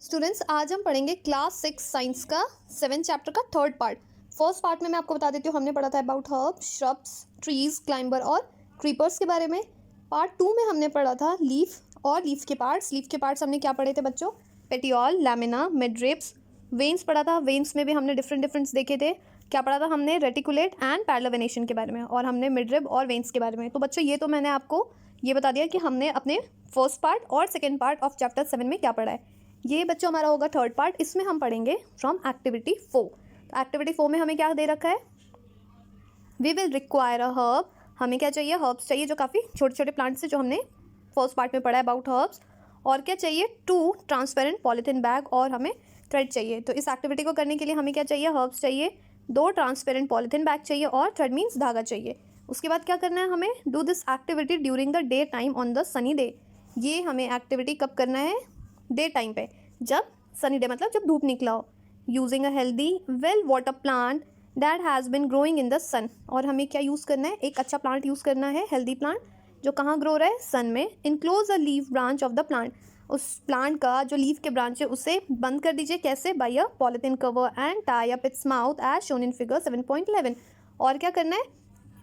Students, आज हम पढ़ेंगे क्लास 6 साइंस का 7 चैप्टर का थर्ड पार्ट। फर्स्ट पार्ट में मैं आपको बता देती हूँ, हमने पढ़ा था about herbs, shrubs, trees, climber और क्रीपर्स के बारे में। पार्ट 2 में हमने पढ़ा था लीफ और लीफ के पार्ट्स। लीफ के पार्ट्स हमने क्या पढ़े थे बच्चों? पेटियोल, लैमिना, मिडरिब्स, वेन्स पढ़ा था। वेन्स में भी हमने डिफरेंट देखे थे। क्या पढ़ा था हमने? रेटिकुलेट एंड पैरेलल वेनेशन के बारे में, और हमने मिडरिब और वेन्स के बारे में। तो बच्चों ये तो मैंने आपको ये बता दिया कि हमने अपने फर्स्ट पार्ट और सेकेंड पार्ट ऑफ चैप्टर 7 में क्या पढ़ा है। ये बच्चों हमारा होगा थर्ड पार्ट। इसमें हम पढ़ेंगे फ्रॉम एक्टिविटी 4। तो एक्टिविटी 4 में हमें क्या दे रखा है? We will require a herb. हमें क्या चाहिए? हर्ब्स चाहिए, जो काफ़ी छोटे छोटे प्लांट्स है जो हमने फर्स्ट पार्ट में पढ़ा है अबाउट हर्ब्स। और क्या चाहिए? 2 ट्रांसपेरेंट पॉलीथीन बैग, और हमें थ्रेड चाहिए। तो इस एक्टिविटी को करने के लिए हमें क्या चाहिए? हर्ब्स चाहिए, 2 ट्रांसपेरेंट पॉलीथीन बैग चाहिए, और थ्रेड मीन्स धागा चाहिए। उसके बाद क्या करना है हमें? Do this activity during the day time on the sunny day. ये हमें एक्टिविटी कब करना है? डे टाइम पे, जब सनी डे मतलब जब धूप निकला हो। Using a healthy well water plant that has been growing in the sun. और हमें क्या यूज़ करना है? एक अच्छा प्लांट यूज़ करना है, हेल्दी प्लांट, जो कहाँ ग्रो रहा है? सन में। Enclose a leaf branch of the plant. उस प्लांट का जो लीफ के ब्रांच है उसे बंद कर दीजिए। कैसे? By a polythene cover and tie up its mouth as shown in figure 7.11। और क्या करना है?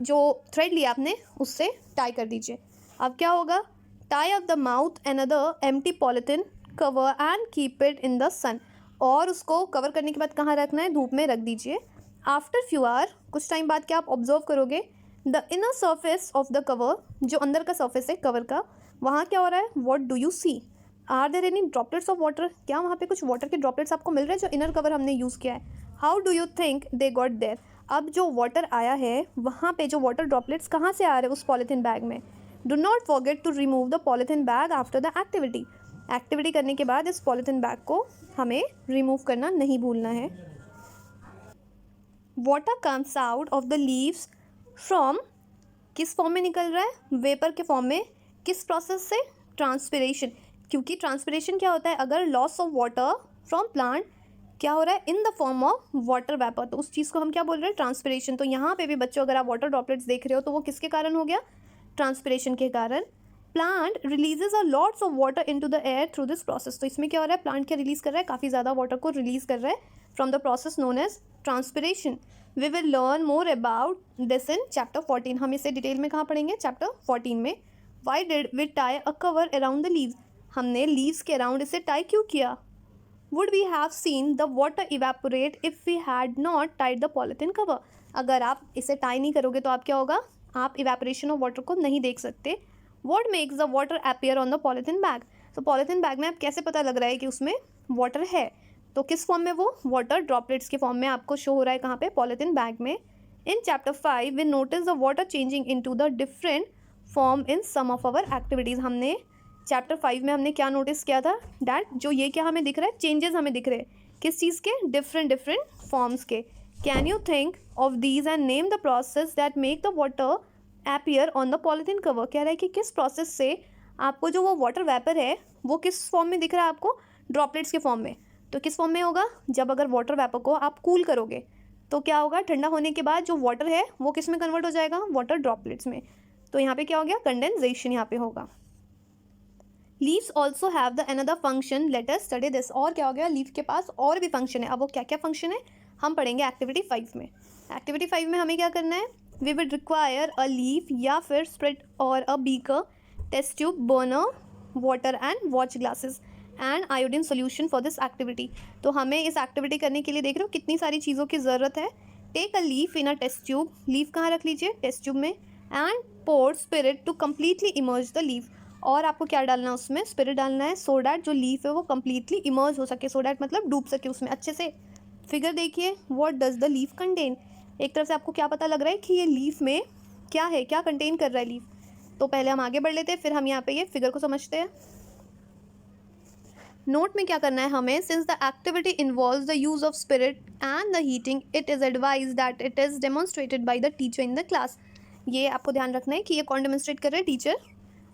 जो थ्रेड लिया आपने उससे टाई कर दीजिए। अब क्या होगा? Tie up the mouth another empty polythene cover and keep it in the sun. और उसको कवर करने के बाद कहाँ रखना है? धूप में रख दीजिए। आफ्टर फ्यू आवर, कुछ टाइम बाद क्या आप ऑब्जर्व करोगे? The inner surface of the cover, जो अंदर का सर्फेस है कवर का, वहाँ क्या हो रहा है? What do you see? Are there any droplets of water? क्या वहाँ पे कुछ वाटर के ड्रॉपलेट्स आपको मिल रहे हैं जो इनर कवर हमने यूज़ किया है? How do you think they got there? अब जो वाटर आया है वहाँ पे जो वाटर ड्रॉपलेट्स कहाँ से आ रहे हैं उस पॉलीथीन बैग में? Do not forget to remove the polythene bag after the activity. Activity करने के बाद इस पॉलीथीन बैग को हमें रिमूव करना नहीं भूलना है। Water comes out of the leaves from, किस फॉर्म में निकल रहा है? वेपर के फॉर्म में। किस प्रोसेस से? ट्रांसपिरेशन। क्योंकि ट्रांसपिरेशन क्या होता है? अगर loss of water from plant क्या हो रहा है? In the form of water vapour, तो उस चीज़ को हम क्या बोल रहे हैं? ट्रांसपिरेशन। तो यहाँ पे भी बच्चों अगर आप वाटर ड्रॉपलेट्स देख रहे हो तो वो किसके कारण हो गया? ट्रांसपिरेशन के कारण। Plant releases a lots of water into the air through this process. तो इसमें क्या हो रहा है? प्लांट क्या रिलीज कर रहा है? काफ़ी ज़्यादा वाटर को रिलीज कर रहा है from the process known as transpiration. We will learn more about this in chapter 14। हम इसे डिटेल में कहाँ पढ़ेंगे? चैप्टर 14 में। Why did we tie a cover around the leaves? हमने लीव्स के अराउंड इसे टाई क्यों किया? Would we have seen the water evaporate if we had not tied the polythene cover? अगर आप इसे टाई नहीं करोगे तो आप क्या होगा? आप इवेपोरेशन ऑफ वाटर को नहीं देख सकते। What makes the water appear on the polythene bag? तो पॉलीथीन बैग में आप कैसे पता लग रहा है कि उसमें वाटर है? तो किस फॉर्म में? वो वाटर ड्रॉपलेट्स के फॉर्म में आपको शो हो रहा है। कहाँ पे? पॉलीथीन बैग में। In chapter 5 we notice the water changing into the different form in some of our activities. हमने चैप्टर 5 में हमने क्या नोटिस किया था? डैट जो ये क्या हमें दिख रहा है? चेंजेस हमें दिख रहे हैं। किस चीज़ के? डिफरेंट फॉर्म्स के। Can you think of these and name the process that make the water appear on the polythene cover? कह रहा है कि किस प्रोसेस से आपको जो वो वाटर वेपर है वो किस फॉर्म में दिख रहा है आपको? ड्रॉपलेट्स के फॉर्म में। तो किस फॉर्म में होगा? जब अगर वाटर वेपर को आप कूल करोगे तो क्या होगा? ठंडा होने के बाद जो वाटर है वो किस में कन्वर्ट हो जाएगा? वाटर ड्रॉपलेट्स में। तो यहाँ पे क्या हो गया? कंडेंसेशन यहाँ पे होगा। Leaves also have the another function, let us study this. और क्या हो गया? लीफ के पास और भी फंक्शन है। अब वो क्या क्या फंक्शन है हम पढ़ेंगे एक्टिविटी 5 में। एक्टिविटी 5 में हमें क्या करना है? We will require a leaf या फिर स्प्रिट और a beaker, test tube, burner, water and watch glasses and iodine solution for this activity. तो हमें इस एक्टिविटी करने के लिए देख रहे हो कितनी सारी चीज़ों की ज़रूरत है। Take a leaf in a test tube. Leaf कहाँ रख लीजिए? टेस्ट ट्यूब में। And pour spirit to completely immerse the leaf. और आपको क्या डालना है उसमें? स्पिरिट डालना है, सो डैट जो लीफ है वो कम्प्लीटली इमर्ज हो सके। सो डैट मतलब डूब सके उसमें अच्छे से। फिगर देखिए, what does the leaf contain? एक तरफ से आपको क्या पता लग रहा है कि ये लीफ में क्या है, क्या कंटेन कर रहा है लीफ। तो पहले हम आगे बढ़ लेते हैं, फिर हम यहाँ पे ये फिगर को समझते हैं। नोट में क्या करना है हमें? Since the activity involves the use of spirit and the heating, it is advise that it is demonstrated by the teacher in the class. ये आपको ध्यान रखना है कि ये कौन डेमोन्स्ट्रेट कर रहे हैं? टीचर।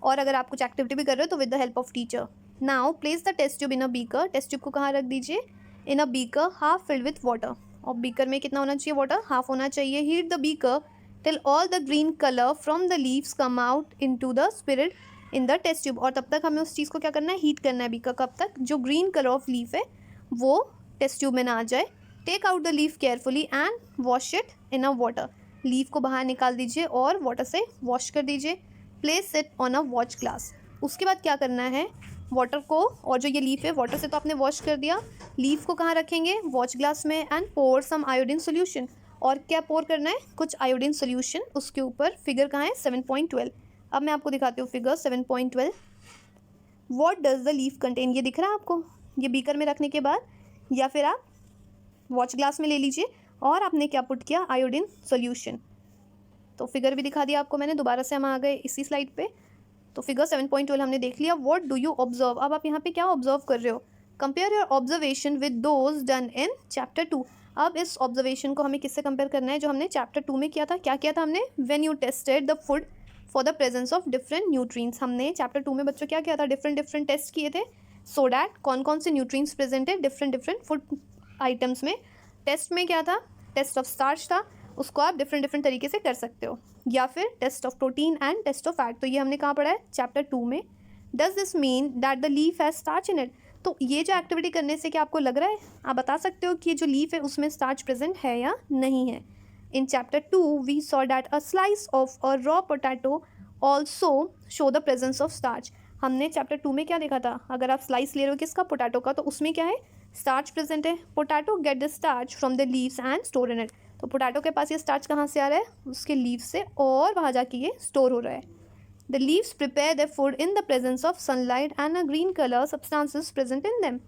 और अगर आप कुछ एक्टिविटी भी कर रहे हो तो with the help of teacher. Now place the test tube in a beaker. Test tube को कहाँ रख दीजिए? In a beaker half filled with water. और बीकर में कितना होना चाहिए? वाटर हाफ होना चाहिए। Heat the beaker till all the green colour from the leaves come out into the spirit in the test tube, और तब तक हमें उस चीज़ को क्या करना है, हीट करना है बीकर, कब तक, जो ग्रीन कलर ऑफ लीफ है वो टेस्ट ट्यूब में ना आ जाए। Take out the leaf carefully and wash it in a water, leaf को बाहर निकाल दीजिए और वाटर से वॉश कर दीजिए। Place it on a watch glass, उसके बाद क्या करना है, वाटर को, और जो ये लीफ है वाटर से तो आपने वॉश कर दिया, लीफ को कहाँ रखेंगे, वॉच ग्लास में, and pour some iodine solution, और क्या पोर करना है, कुछ आयोडीन सोल्यूशन उसके ऊपर। फिगर कहाँ है, 7.12। अब मैं आपको दिखाती हूँ figure 7.12। What does the leaf contain, ये दिख रहा है आपको, ये बीकर में रखने के बाद, या फिर आप वॉच ग्लास में ले लीजिए और आपने क्या पुट किया, आयोडीन सोल्यूशन। तो फिगर भी दिखा दिया आपको मैंने, दोबारा से हम आ गए इसी स्लाइड पे। तो फिगर 7.12 हमने देख लिया। व्हाट डू यू ऑब्जर्व, अब आप यहाँ पे क्या ऑब्जर्व कर रहे हो, compare your observation with those done in chapter 2। अब इस ऑब्जर्वेशन को हमें किससे कंपेयर करना है, जो हमने चैप्टर 2 में किया था। क्या किया था हमने, when you tested the food for the presence of different nutrients. हमने चैप्टर 2 में बच्चों क्या किया था, डिफरेंट टेस्ट किए थे, सो डैट कौन कौन से न्यूट्रिएंट्स प्रेजेंट है डिफरेंट फूड आइटम्स में। टेस्ट में क्या था, टेस्ट ऑफ स्टार्च था, उसको आप डिफरेंट तरीके से कर सकते हो, या फिर test of protein and test of fat, तो ये हमने कहाँ पढ़ा है, चैप्टर 2 में। Does this mean that the leaf has starch in it, तो ये जो एक्टिविटी करने से क्या आपको लग रहा है, आप बता सकते हो कि ये जो लीफ है उसमें स्टार्च प्रेजेंट है या नहीं है। In chapter 2 we saw that a slice of a raw potato also show the presence of starch. हमने चैप्टर 2 में क्या देखा था, अगर आप स्लाइस ले रहे हो किसका, पोटैटो का, तो उसमें क्या है, स्टार्च प्रेजेंट है। Potato get the starch from the leaves and store in it, तो पोटैटो के पास ये स्टार्च कहाँ से आ रहा है, उसके लीव से, और वहाँ जाके ये स्टोर हो रहा है। The leaves prepare the food in the presence of sunlight and a green colour substances present in them.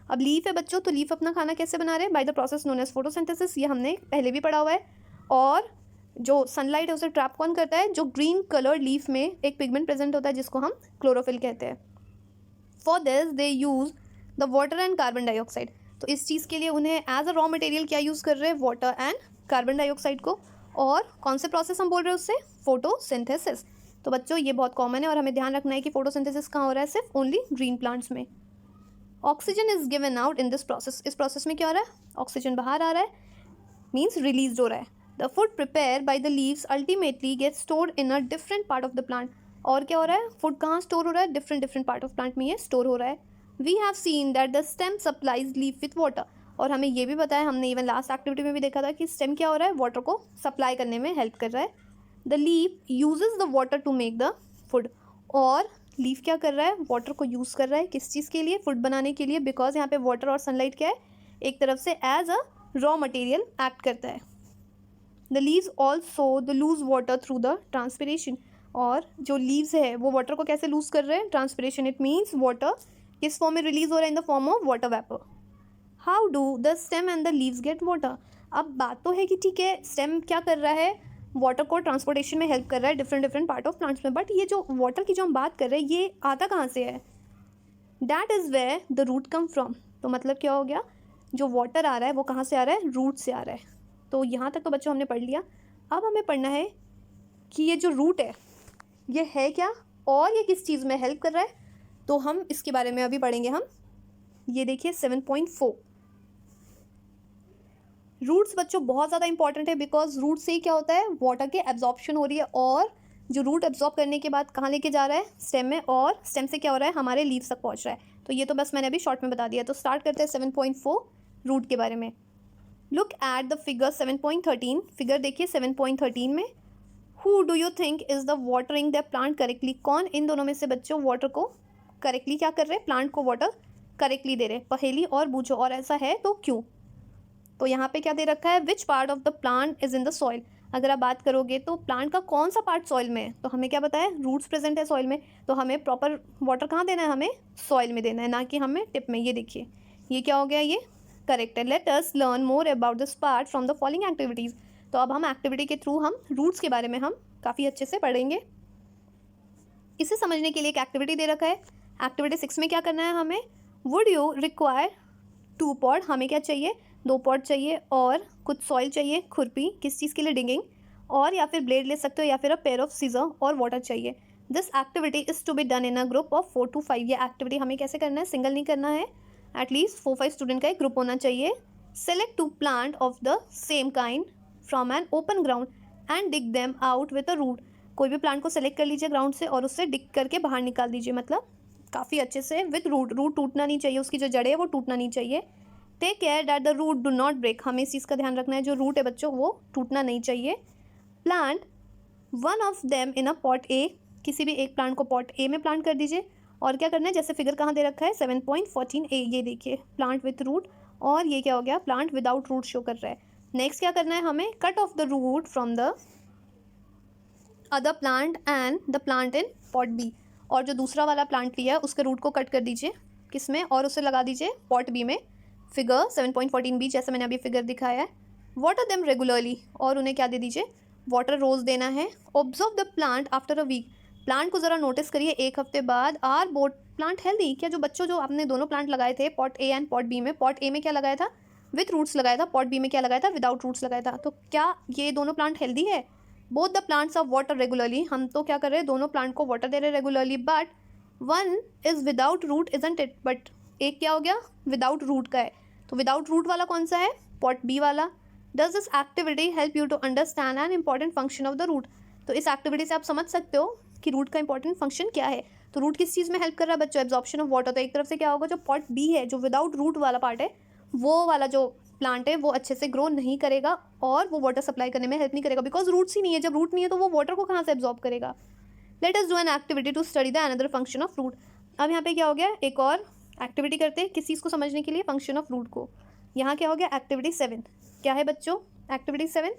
अब लीफ है बच्चों, तो लीफ अपना खाना कैसे बना रहे हैं, by the process known as photosynthesis, ये हमने पहले भी पढ़ा हुआ है। और जो सनलाइट है उसे ट्रैप कौन करता है, जो ग्रीन कलर लीफ में एक पिगमेंट प्रेजेंट होता है जिसको हम क्लोरोफिल कहते हैं। For this they use the water and carbon dioxide, तो इस चीज़ के लिए उन्हें एज अ रॉ मटेरियल क्या यूज़ कर रहे हैं, वाटर एंड कार्बन डाइऑक्साइड को। और कौन से प्रोसेस हम बोल रहे हैं उससे, फोटोसिंथेसिस। तो बच्चों ये बहुत कॉमन है और हमें ध्यान रखना है कि फोटोसिंथेसिस कहाँ हो रहा है, सिर्फ ओनली ग्रीन प्लांट्स में। Oxygen is given out in this process, इस प्रोसेस में क्या हो रहा है, ऑक्सीजन बाहर आ रहा है, मीन्स रिलीज हो रहा है। The food prepare by the leaves ultimately get stored in a different part of the plant, और क्या हो रहा है, फूड कहाँ स्टोर हो रहा है, डिफरेंट पार्ट ऑफ प्लांट में ये स्टोर हो रहा है। We have seen that the stem supplies leaf with water, और हमें ये भी बताया, हमने इवन लास्ट एक्टिविटी में भी देखा था कि स्टेम क्या हो रहा है, वाटर को सप्लाई करने में हेल्प कर रहा है। The leaf uses the water to make the food, और लीफ क्या कर रहा है, वाटर को यूज़ कर रहा है किस चीज़ के लिए, फूड बनाने के लिए, बिकॉज यहाँ पे वाटर और सनलाइट क्या है, एक तरफ से as a raw material act करता है। The leaves also the lose water through the transpiration, और जो लीव्स है वो वाटर को कैसे लूज कर रहे हैं, ट्रांसपिरेशन, इट मीन्स वाटर किस फॉर्म में रिलीज हो रहा है, in the form of water vapour. How do the stem and the leaves get water, अब बात तो है कि ठीक है स्टेम क्या कर रहा है, वाटर को ट्रांसपोर्टेशन में हेल्प कर रहा है डिफरेंट पार्ट ऑफ प्लांट्स में, बट ये जो वाटर की जो हम बात कर रहे हैं ये आता कहाँ से है, that is where the root come from. तो मतलब क्या हो गया, जो वाटर आ रहा है वो कहाँ से आ रहा है, रूट से आ रहा है। तो यहाँ तक तो बच्चों हमने पढ़ लिया। अब हमें पढ़ना है कि ये जो रूट है ये है क्या, और ये किस चीज़ में हेल्प कर रहा है, तो हम इसके बारे में अभी पढ़ेंगे हम। ये देखिए 7.4, रूट्स बच्चों बहुत ज़्यादा इंपॉर्टेंट है, बिकॉज रूट से ही क्या होता है, वाटर के एब्जॉर्प्शन हो रही है, और जो रूट एब्जॉर्ब करने के बाद कहाँ लेके जा रहा है, स्टेम में, और स्टेम से क्या हो रहा है, हमारे लीव्स तक पहुँच रहा है। तो ये तो बस मैंने अभी शॉर्ट में बता दिया। तो स्टार्ट करते हैं 7.4 रूट के बारे में। Look at the figure 7.13, figure देखिए 7.13 में, who do you think is the watering the plant correctly, कौन इन दोनों में से बच्चों वाटर को करेक्टली क्या कर रहे हैं, प्लांट को वाटर करेक्टली दे रहे हैं, पहेली और बूझो, और ऐसा है तो क्यों। तो यहाँ पे क्या दे रखा है, which part of the plant is in the soil, अगर आप बात करोगे तो प्लांट का कौन सा पार्ट सॉइल में है, तो हमें क्या पता है, रूट्स प्रेजेंट है सॉइल में, तो हमें प्रॉपर वाटर कहाँ देना है, हमें सॉइल में देना है, ना कि हमें टिप में। ये देखिए ये क्या हो गया, ये करेक्ट है। Let us learn more about this part from the following activities, तो अब हम एक्टिविटी के थ्रू हम रूट्स के बारे में हम काफ़ी अच्छे से पढ़ेंगे। इसे समझने के लिए एक एक्टिविटी दे रखा है। एक्टिविटी 6 में क्या करना है हमें, वुड यू रिक्वायर 2 पॉट, हमें क्या चाहिए, 2 पॉट चाहिए, और कुछ सॉइल चाहिए, खुरपी, किस चीज़ के लिए, डिगिंग, और या फिर ब्लेड ले सकते हो, या फिर अ पेयर ऑफ सीजर, और वाटर चाहिए। This activity is to be done in a group of 4 to 5, ये एक्टिविटी हमें कैसे करना है, सिंगल नहीं करना है, एटलीस्ट 4-5 स्टूडेंट का एक ग्रुप होना चाहिए। Select 2 plant of the same kind from an open ground and dig them out with a root, कोई भी प्लांट को सेलेक्ट कर लीजिए ग्राउंड से और उससे डिग करके बाहर निकाल दीजिए, मतलब काफ़ी अच्छे से विथ रूट। रूट टूटना नहीं चाहिए, उसकी जो जड़ें है वो टूटना नहीं चाहिए। Take care that the root do not break, हमें इस चीज़ का ध्यान रखना है, जो रूट है बच्चों वो टूटना नहीं चाहिए। Plant one of them in a pot A, किसी भी एक प्लांट को पॉट ए में प्लांट कर दीजिए। और क्या करना है, जैसे फिगर कहाँ दे रखा है 7.14 ए, ये देखिए प्लांट विथ रूट, और ये क्या हो गया प्लांट विदाउट रूट शो कर रहा है। नेक्स्ट क्या करना है हमें, cut off the root from the other plant and the plant in pot B, और जो दूसरा वाला प्लांट लिया है उसके रूट को कट कर दीजिए किसमें, और उसे लगा दीजिए पॉट बी में, फिगर 7.14 बी जैसे मैंने अभी फिगर दिखाया है। वाटर देम रेगुलरली, और उन्हें क्या दे दीजिए, वाटर रोज देना है। Observe the plant after a week, plant को ज़रा नोटिस करिए एक हफ्ते बाद। आर बोथ प्लांट हेल्दी, क्या जो बच्चों जो आपने दोनों प्लांट लगाए थे pot A and pot B में, पॉट ए में क्या लगाया था विथ रूट्स लगाया था, पॉट बी में क्या लगाया था विदाउट रूट्स लगाया था, तो क्या ये दोनों प्लांट हेल्दी है। Both the plants of water regularly, हम तो क्या कर रहे हैं दोनों प्लांट को वाटर दे रहे हैं regularly, but one is without root isn't it, but एक क्या हो गया विदाउट रूट का है, तो विदाउट रूट वाला कौन सा है, पॉट बी वाला। Does this activity help you to understand an important function of the root, तो इस एक्टिविटी से आप समझ सकते हो कि रूट का इंपॉर्टेंट फंक्शन क्या है। तो रूट किस चीज़ में हेल्प कर रहा है बच्चों, एब्जॉर्प्शन ऑफ वाटर। तो एक तरफ से क्या होगा, जो पॉट बी है जो विदाउट रूट वाला पार्ट है, वो वाला जो प्लांट है वो अच्छे से ग्रो नहीं करेगा और वो वाटर सप्लाई करने में हेल्प नहीं करेगा, बिकॉज रूट्स ही नहीं है। जब रूट नहीं है तो वो वाटर को कहाँ से एब्जॉर्ब करेगा। Let us do an activity to study the another function of root. अब यहाँ पे क्या हो गया, एक और एक्टिविटी करते हैं किस चीज़ को समझने के लिए, फंक्शन ऑफ रूट को। यहाँ क्या हो गया, एक्टिविटी 7 क्या है बच्चों, activity 7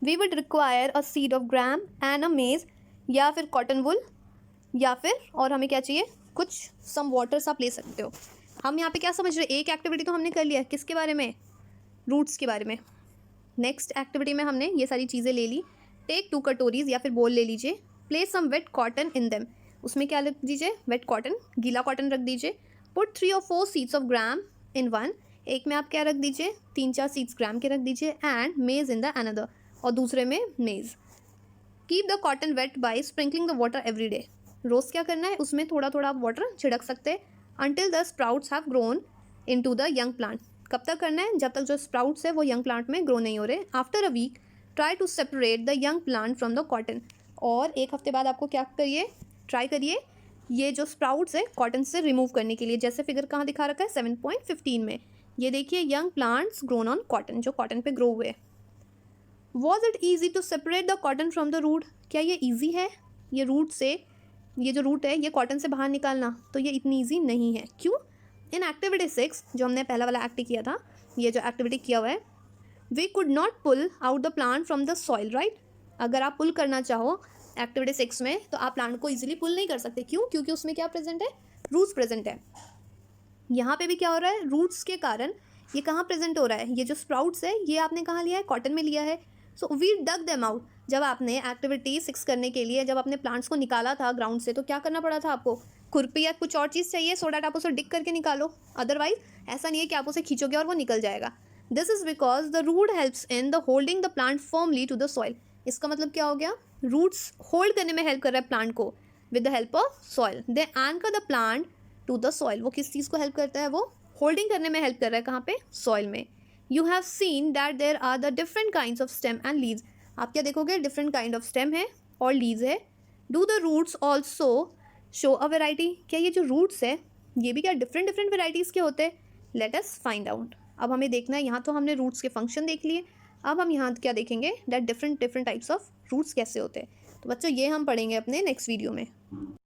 we would require a seed of gram and a maize, या फिर कॉटन वुल, या फिर और हमें क्या चाहिए, कुछ सम वाटर्स आप ले सकते हो। हम यहाँ पे क्या समझ रहे हैं, एक एक्टिविटी तो हमने कर लिया, किसके बारे में, रूट्स के बारे में। नेक्स्ट एक्टिविटी में हमने ये सारी चीज़ें ले ली। टेक 2 कटोरीज या फिर बोल ले लीजिए, place some wet cotton in them, उसमें क्या रख दीजिए, वेट कॉटन, गीला कॉटन रख दीजिए। Put 3 or 4 seeds of gram in one, एक में आप क्या रख दीजिए 3-4 सीड्स ग्राम के रख दीजिए, एंड मेज इन द अनदर, और दूसरे में मेज। Keep the cotton wet by sprinkling the water every day, रोज़ क्या करना है उसमें थोड़ा थोड़ा आप वाटर छिड़क सकते हैं। Until the sprouts have grown into the young plant, कब तक करना है, जब तक जो स्प्राउट्स है वो यंग प्लांट में ग्रो नहीं हो रहे। After a week try to separate the young plant from the cotton, और एक हफ्ते बाद आपको क्या करिए, ट्राई करिए ये जो स्प्राउट्स है कॉटन से रिमूव करने के लिए। जैसे फिगर कहाँ दिखा रखा है 7.15 में, ये देखिए young plants grown on cotton, जो कॉटन पे ग्रो हुए। Was it easy to separate the cotton from the root, क्या ये ईजी है, ये रूट से, ये जो रूट है ये कॉटन से बाहर निकालना, तो ये इतनी ईजी नहीं है। क्यों, इन एक्टिविटी 6 जो हमने पहला वाला एक्ट किया था, ये जो एक्टिविटी किया हुआ है, we could not pull out the plant from the soil, right. अगर आप पुल करना चाहो एक्टिविटी 6 में तो आप प्लांट को इजीली पुल नहीं कर सकते, क्यों, क्योंकि उसमें क्या प्रेजेंट है, रूट्स प्रेजेंट है। यहाँ पे भी क्या हो रहा है, रूट्स के कारण ये कहाँ प्रेजेंट हो रहा है, ये जो स्प्राउट्स है ये आपने कहाँ लिया है, कॉटन में लिया है। So we dug them out, जब आपने एक्टिविटी 6 करने के लिए जब आपने प्लांट्स को निकाला था ग्राउंड से, तो क्या करना पड़ा था आपको, खुरपी या कुछ और चीज़ चाहिए सो डैट आप उसे डिग करके निकालो, अदरवाइज ऐसा नहीं है कि आप उसे खींचोगे और वो निकल जाएगा। This is because the root helps in the holding the plant firmly to the soil, इसका मतलब क्या हो गया, रूट्स होल्ड करने में हेल्प कर रहा है प्लांट को with the help of soil. They anchor the plant to the soil, वो किस चीज़ को हेल्प करता है, वो होल्डिंग करने में हेल्प कर रहा है, कहाँ पे, सॉइल में। You have seen that there are the different kinds of stem and leaves, आप क्या देखोगे, डिफरेंट काइंड ऑफ स्टेम है और लीव्स है। Do the roots also show a variety, क्या ये जो रूट्स है ये भी क्या डिफरेंट डिफरेंट वेराइटीज़ के होते हैं, लेट अस फाइंड आउट। अब हमें देखना है, यहाँ तो हमने रूट्स के फंक्शन देख लिए, अब हम यहाँ क्या देखेंगे, that different types of roots कैसे होते हैं। तो बच्चों ये हम पढ़ेंगे अपने नेक्स्ट वीडियो में।